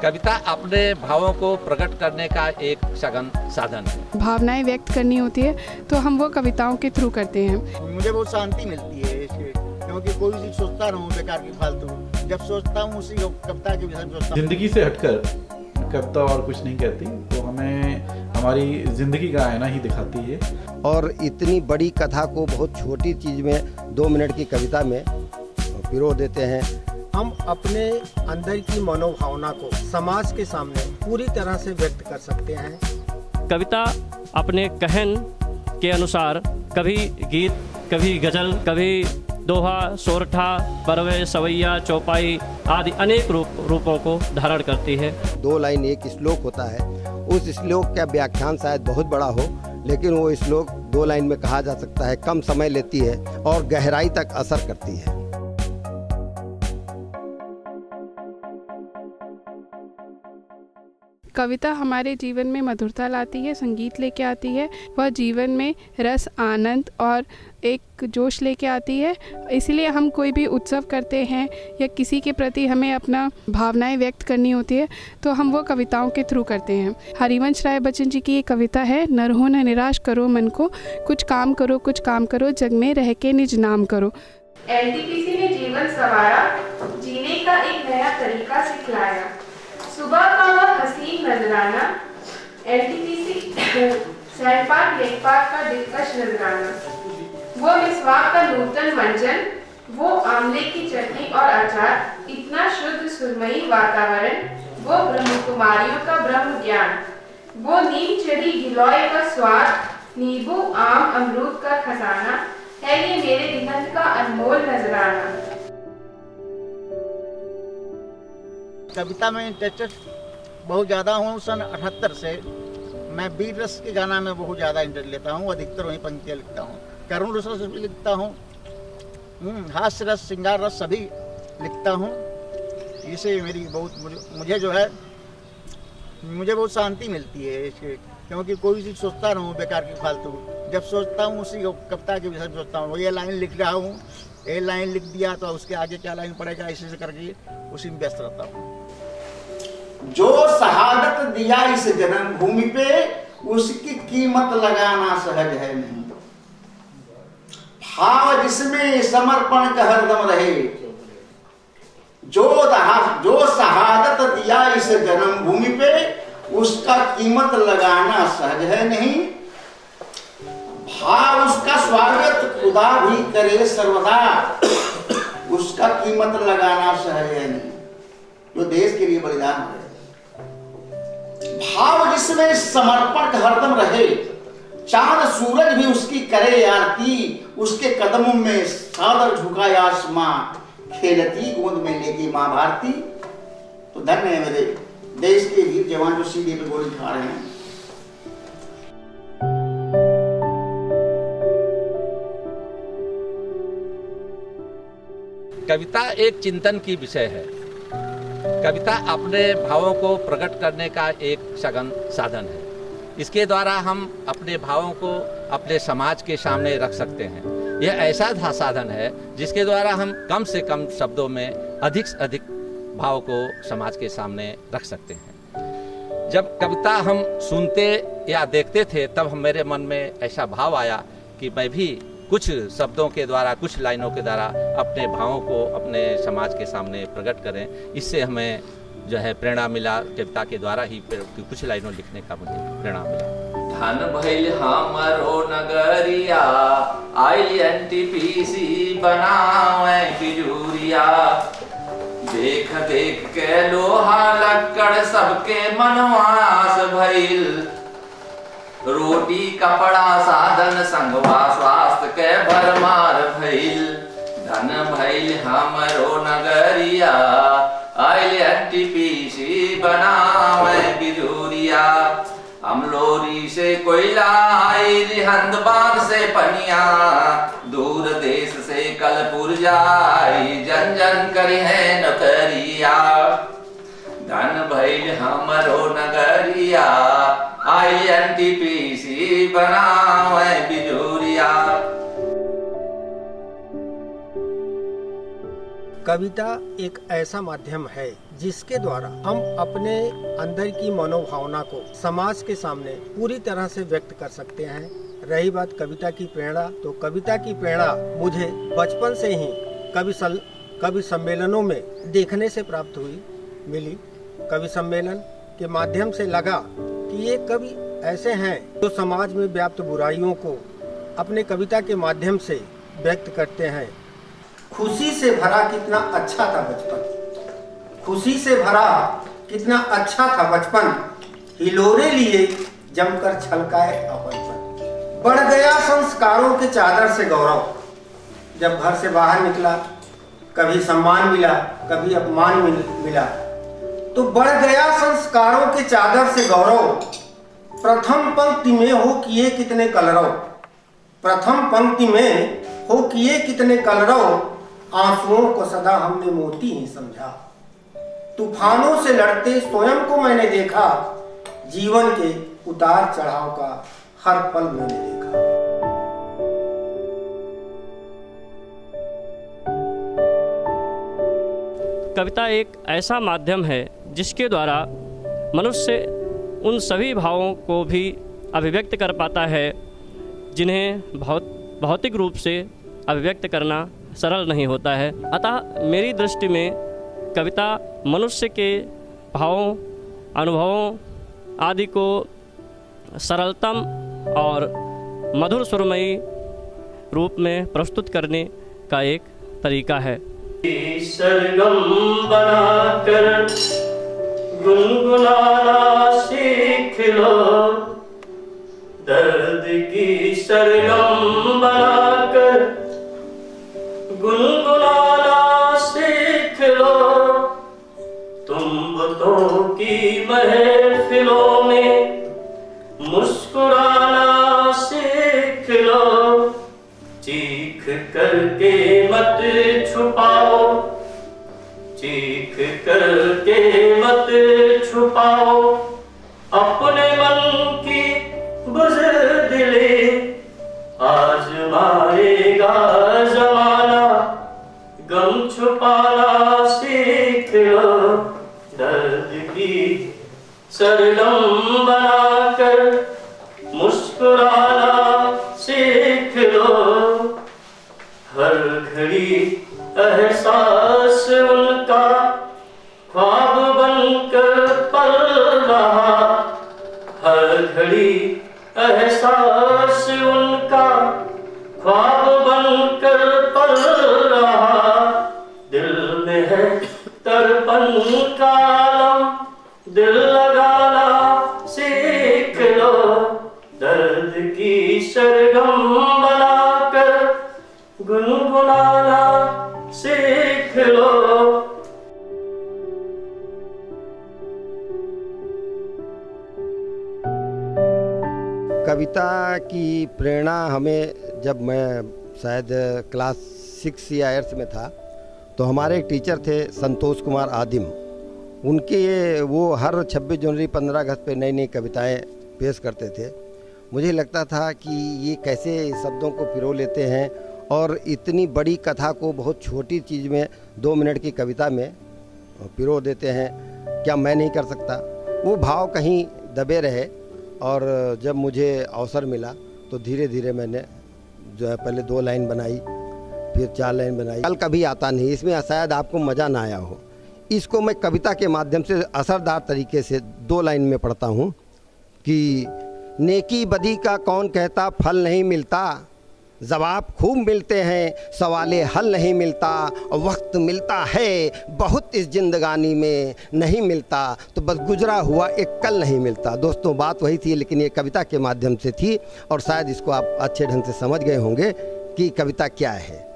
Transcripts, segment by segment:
कविता अपने भावों को प्रकट करने का एक सघन साधन है। भावनाएं व्यक्त करनी होती है तो हम वो कविताओं के थ्रू करते हैं। मुझे बहुत शांति मिलती है इससे, क्योंकि कोई चीज सोचता रहूं बेकार की फालतू, जब सोचता हूँ उसी कविता के विषय में सोचता हूं। जिंदगी से हटकर कविता और कुछ नहीं कहती, तो हमें हमारी जिंदगी का आईना ही दिखाती है। और इतनी बड़ी कथा को बहुत छोटी चीज में 2 मिनट की कविता में पिरो देते हैं। हम अपने अंदर की मनोभावना को समाज के सामने पूरी तरह से व्यक्त कर सकते हैं। कविता अपने कहन के अनुसार कभी गीत, कभी गजल, कभी दोहा, सोरठा, परवे, सवैया, चौपाई आदि अनेक रूपों को धारण करती है। 2 लाइन एक श्लोक होता है, उस श्लोक का व्याख्यान शायद बहुत बड़ा हो, लेकिन वो श्लोक 2 लाइन में कहा जा सकता है, कम समय लेती है और गहराई तक असर करती है। कविता हमारे जीवन में मधुरता लाती है, संगीत लेके आती है, वह जीवन में रस, आनंद और एक जोश लेके आती है। इसलिए हम कोई भी उत्सव करते हैं या किसी के प्रति हमें अपना भावनाएं व्यक्त करनी होती है तो हम वो कविताओं के थ्रू करते हैं। हरिवंश राय बच्चन जी की एक कविता है, न रहो न निराश करो मन को, कुछ काम करो जग में रह के निज नाम करो। एनटीपीसी ने जीवन संवारा, जीने का एक नया तरीका सिखलाया। सुबह का वह हसीन नजराना, NTPC sand park, lake park का दिलकश नजराना। वो मिसवाक का नूतन मंजन, वो आमले की चटनी और अचार, इतना शुद्ध सुरमई वातावरण, वो ब्रह्म कुमारियों का ब्रह्म ज्ञान, वो नीम चढ़ी गिलोय का स्वाद, नींबू, आम, अमरूद का खजाना, है ये मेरे निबंध का अनमोल नजराना। कविता में इंटरेस्टेड बहुत ज़्यादा हूँ। सन 78 से मैं वीर रस के गाना में बहुत ज़्यादा इंटरेस्ट लेता हूँ। अधिकतर वही पंक्तियाँ लिखता हूँ। करुण रस भी लिखता हूँ, हास्य रस, श्रृंगार रस सभी लिखता हूँ। इसे मेरी बहुत मुझे जो है मुझे बहुत शांति मिलती है इसके, क्योंकि कोई चीज़ सोचता रहूँ बेकार की फालतू, जब सोचता हूँ उसी कविता के विषय में सोचता हूँ। ये लाइन लिख रहा हूँ, ये लाइन लिख दिया तो उसके आगे क्या लाइन पड़ेगा, ऐसे करके उसी में व्यस्त रहता हूँ। जो शहादत दिया इस जन्मभूमि पे, उसकी कीमत लगाना सहज है नहीं। भाव जिसमें समर्पण का हरदम रहे, जो शहादत दिया इस जन्मभूमि पे, उसका कीमत लगाना सहज है नहीं। भाव उसका स्वागत खुदा भी करे सर्वदा, उसका कीमत लगाना सहज है नहीं। जो देश के लिए बलिदान है, भाव जिसमें समर्पण हरदम रहे, चांद सूरज भी उसकी करे आरती, उसके कदमों में सादर झुकाए आसमां, खेलती गोद में लेके मां भारती। तो धन्य है मेरे देश के वीर जवान जो सीधे पे गोली खा रहे हैं। कविता एक चिंतन की विषय है। कविता अपने भावों को प्रकट करने का एक सघन साधन है। इसके द्वारा हम अपने भावों को अपने समाज के सामने रख सकते हैं। यह ऐसा साधन है जिसके द्वारा हम कम से कम शब्दों में अधिक से अधिक भाव को समाज के सामने रख सकते हैं। जब कविता हम सुनते या देखते थे तब मेरे मन में ऐसा भाव आया कि मैं भी कुछ शब्दों के द्वारा, कुछ लाइनों के द्वारा अपने भावों को अपने समाज के सामने प्रकट करें। इससे हमें जो है प्रेरणा मिला। कविता के द्वारा ही कुछ लाइनों लिखने का मुझे प्रेरणा मिला। धन भइल हमरो नगरिया, आइल एनटीपीसी बनावे बिजूरिया। देख देख के लोहा लक्कड़ सबके मनवास भइल, रोटी कपड़ा साधन संगवा स्वास्थ्य के भरमार भइल। धन भइल हमरो नगरिया, आइल एनटीपीसी बनावे बिजूरिया। अमलोरी से कोयला आई, रिहंद बांध से पनिया, दूर देश से कल पुरजा आई, जन जन करी है नौकरिया। धन भइल हमरो नगरिया, आई एनटीपीसी बनावे बिजूरिया। कविता एक ऐसा माध्यम है जिसके द्वारा हम अपने अंदर की मनोभावना को समाज के सामने पूरी तरह से व्यक्त कर सकते हैं। रही बात कविता की प्रेरणा, तो कविता की प्रेरणा मुझे बचपन से ही कवि सम्मेलनों में देखने से प्राप्त मिली। कवि सम्मेलन के माध्यम से लगा कि ये कवि ऐसे हैं जो समाज में व्याप्त बुराइयों को अपने कविता के माध्यम से व्यक्त करते हैं। खुशी से भरा कितना अच्छा था बचपन, खुशी से भरा कितना अच्छा था बचपन, हिलोरे लिए जमकर छलकाए अपनपन। बढ़ गया संस्कारों के चादर से गौरव, जब घर से बाहर निकला कभी सम्मान मिला कभी अपमान मिला, तो बढ़ गया संस्कारों के चादर से गौरव। प्रथम पंक्ति में हो किए कितने कलरव, प्रथम पंक्ति में हो किए कितने कलरव, आंसुओं को सदा हमने मोती ही समझा। तूफानों से लड़ते स्वयं को मैंने देखा, जीवन के उतार चढ़ाव का हर पल मैंने देखा। कविता एक ऐसा माध्यम है जिसके द्वारा मनुष्य उन सभी भावों को भी अभिव्यक्त कर पाता है जिन्हें भौतिक रूप से अभिव्यक्त करना सरल नहीं होता है। अतः मेरी दृष्टि में कविता मनुष्य के भावों, अनुभवों आदि को सरलतम और मधुर सुरमयी रूप में प्रस्तुत करने का एक तरीका है। सरगम बनाकर गुनगुनाना सीख लो, दर्द की सरगम बनाकर गुनगुनाना सीख लो, तुम बुतों की महफिलों में मुस्कुराना सीख लो, चीख करके मत छुपाओ, चीख करके मत छुपाओ, अपने मन की बुज़दिली आज़माएगा ज़माना, गम छुपाना सीख लो, दर्द की सरगम बनाकर मुस्कुराना सीख लो। हर घड़ी एहसास उनका ख्वाब बनकर पल रहा, हर घड़ी एहसास उनका ख्वाब बनकर पल रहा, दिल में है तड़पन का आलम, दिल लगाना सीख लो, दर्द की सरगम बनाकर गुनगुनाना सीख लो। कविता की प्रेरणा हमें, जब मैं शायद क्लास 6 या 8 में था, तो हमारे एक टीचर थे संतोष कुमार आदिम। उनके वो हर 26 जनवरी 15 अगस्त पे नई नई कविताएं पेश करते थे। मुझे लगता था कि ये कैसे शब्दों को पिरो लेते हैं और इतनी बड़ी कथा को बहुत छोटी चीज़ में 2 मिनट की कविता में पिरो देते हैं, क्या मैं नहीं कर सकता। वो भाव कहीं दबे रहे और जब मुझे अवसर मिला तो धीरे धीरे मैंने जो है पहले 2 लाइन बनाई, फिर 4 लाइन बनाई। कल कभी आता नहीं, इसमें शायद आपको मज़ा ना आया हो। इसको मैं कविता के माध्यम से असरदार तरीके से 2 लाइन में पढ़ता हूँ कि नेकी बदी का कौन कहता फल नहीं मिलता, जवाब खूब मिलते हैं सवाले हल नहीं मिलता, वक्त मिलता है बहुत इस जिंदगानी में नहीं मिलता, तो बस गुजरा हुआ एक कल नहीं मिलता। दोस्तों बात वही थी, लेकिन ये कविता के माध्यम से थी और शायद इसको आप अच्छे ढंग से समझ गए होंगे कि कविता क्या है।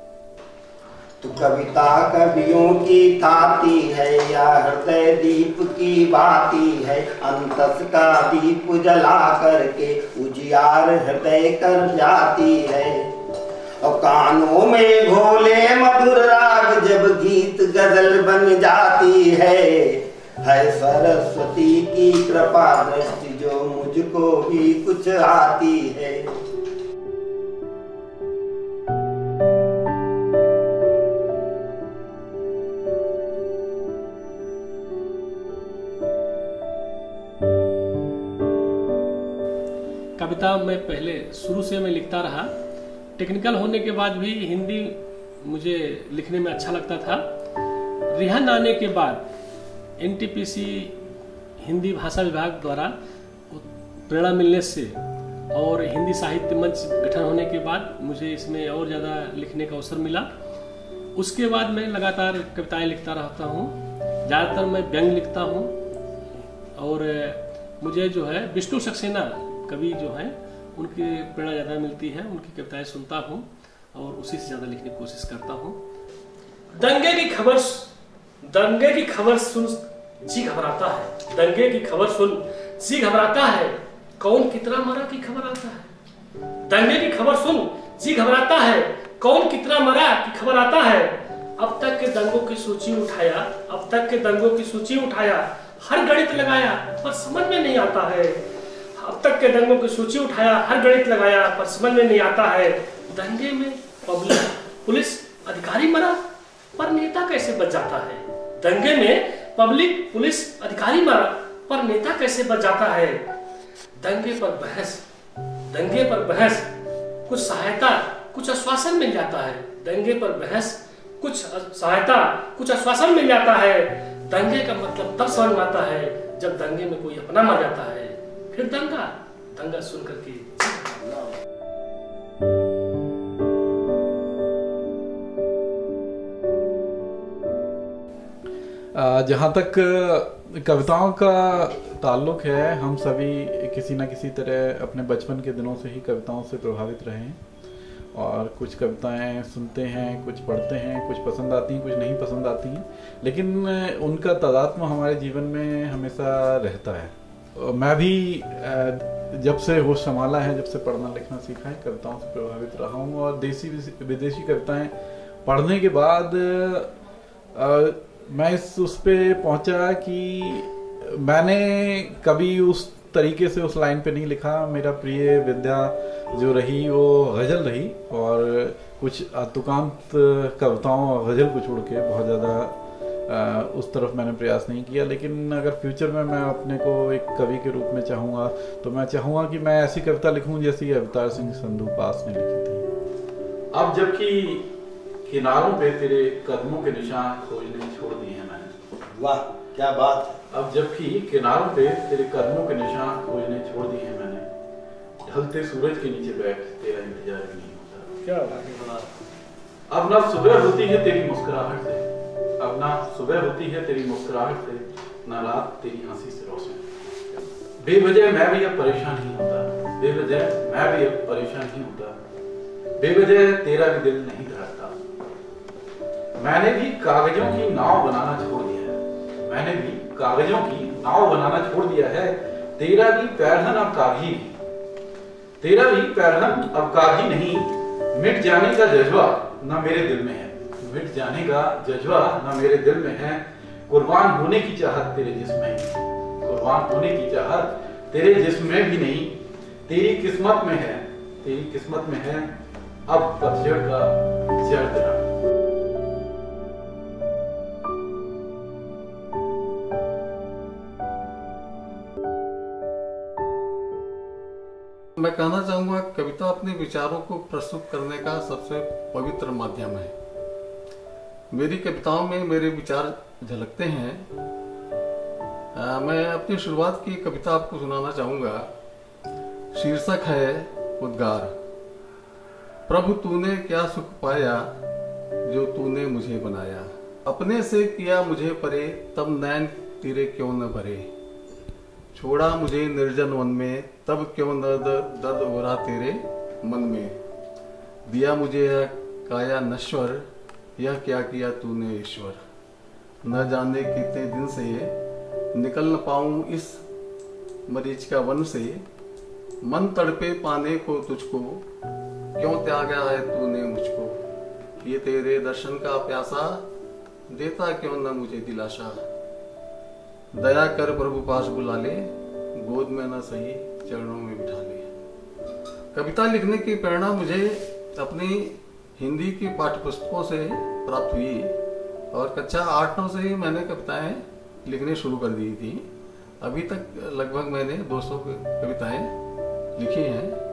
तो कविता कवियों की थाती है या हृदय दीप की बाती है, अंतस का दीप जला करके उजियार हृदय कर जाती है। और कानों में घोले मधुर राग जब गीत गजल बन जाती है सरस्वती की कृपा दृष्टि जो मुझको भी कुछ आती है। कविता मैं पहले शुरू से मैं लिखता रहा। टेक्निकल होने के बाद भी हिंदी मुझे लिखने में अच्छा लगता था। रिहन आने के बाद एनटीपीसी हिंदी भाषा विभाग द्वारा प्रेरणा मिलने से और हिंदी साहित्य मंच गठन होने के बाद मुझे इसमें और ज़्यादा लिखने का अवसर मिला। उसके बाद मैं लगातार कविताएं लिखता रहता हूँ। ज़्यादातर मैं व्यंग लिखता हूँ और मुझे जो है विष्णु सक्सेना कवि जो हैं उनकी प्रेरणा ज़्यादा मिलती है। उनकी कविताएं सुनता हूँ और उसी से ज़्यादा लिखने की कोशिश करता हूँ। दंगे की खबर सुन जी घबराता है। दंगे की खबर सुन जी घबराता है। कौन कितना मरा की खबर आता है। दंगे की खबर सुन जी घबराता है। कौन कितना मरा की खबर आता है। अब तक के दंगों की सूची उठाया। अब तक के दंगों की सूची उठाया। हर गणित लगाया पर समझ में नहीं आता है। अब तक के दंगों की सूची उठाया। हर गणित लगाया पर समझ में नहीं आता है। दंगे में पब्लिक पुलिस अधिकारी मरा पर नेता कैसे बच जाता है। दंगे में पब्लिक पुलिस अधिकारी मरा पर नेता कैसे बच जाता है। दंगे पर बहस कुछ सहायता कुछ आश्वासन मिल जाता है। दंगे पर बहस कुछ सहायता कुछ आश्वासन मिल जाता है। दंगे का मतलब तब समझ में आता है जब दंगे में कोई अपना मर जाता है। फिर दंगा सुन करके जहाँ तक कविताओं का ताल्लुक है, हम सभी किसी न किसी तरह अपने बचपन के दिनों से ही कविताओं से प्रभावित रहे हैं और कुछ कविताएं सुनते हैं, कुछ पढ़ते हैं, कुछ पसंद आती हैं, कुछ नहीं पसंद आती हैं, लेकिन उनका तादात्म्य हमारे जीवन में हमेशा रहता है। मैं भी जब से होश संभाला है, जब से पढ़ना लिखना सीखा है, कविताओं से प्रभावित रहा हूँ और देसी विदेशी कविताएं पढ़ने के बाद मैं उस पे पहुंचा कि मैंने कभी उस तरीके से उस लाइन पे नहीं लिखा। मेरा प्रिय विद्या जो रही वो गज़ल रही और कुछ तुकांत कविताओं और गज़ल को छोड़ के बहुत ज़्यादा उस तरफ मैंने प्रयास नहीं किया। लेकिन अगर फ्यूचर में मैं अपने को एक कवि के रूप में चाहूँगा तो मैं चाहूँगा कि मैं ऐसी कविता लिखूँ जैसी अवतार सिंह संधू पास ने लिखी थी। अब जबकि किनारों पे तेरे कदमों के निशान खोजने छोड़ दिए हैं मैंने। वाह क्या बात है। अब जबकि किनारों पे तेरे कदमों के निशान खोजने छोड़ दिए हैं मैंने, ढलते सूरज के नीचे बैठ तेरा इंतजार भी नहीं होता। क्या बात। अब ना सुबह होती है तेरी मुस्कुराहट से, अब ना सुबह होती है तेरी मुस्कुराहट से, ना रात तेरी हंसी से रोशन। बेवजह मैं भी अब परेशान नहीं होता, बेवजह मैं भी अब परेशान नहीं होता, बेवजह तेरा भी दिल नहीं धड़कता। मैंने भी कागजों की नाव बनाना छोड़ दिया है, मैंने भी कागजों की नाव बनाना छोड़ दिया है। तेरा भी पैरहन अब कागजी नहीं, तेरा भी पैरहन अब कागजी नहीं। मिट जाने का जज्बा ना मेरे दिल में है, मिट जाने का जज्बा ना मेरे दिल में है। कुर्बान होने की चाहत तेरे जिस्म में है, कुर्बान होने की चाहत तेरे जिस्म में भी नहीं। तेरी किस्मत में है, तेरी किस्मत में है अब पतझड़ का जर्द रंग। मैं कहना चाहूँगा कविता अपने विचारों को प्रस्तुत करने का सबसे पवित्र माध्यम है। मेरी कविताओं में मेरे विचार झलकते हैं। मैं अपनी शुरुआत की कविता आपको सुनाना चाहूँगा। शीर्षक है उद्गार। प्रभु तूने क्या सुख पाया जो तूने मुझे बनाया, अपने से किया मुझे परे तब नैन तेरे क्यों न भरे। छोड़ा मुझे निर्जन वन में तब क्यों दर्द हो रहा तेरे मन में। दिया मुझे यह काया नश्वर, यह क्या किया तूने ईश्वर। न जाने कितने दिन से निकल न पाऊं इस मरीज का वन से। मन तड़पे पाने को तुझको, क्यों त्यागा है तूने मुझको। ये तेरे दर्शन का प्यासा, देता क्यों न मुझे दिलासा। दया कर प्रभु पास बुला ले, गोद में न सही चरणों में बिठा ले। कविता लिखने की प्रेरणा मुझे अपनी हिंदी की पाठ्य पुस्तकों से प्राप्त हुई और कक्षा 8-9 से ही मैंने कविताएं लिखने शुरू कर दी थी। अभी तक लगभग मैंने 200 कविताएं लिखे हैं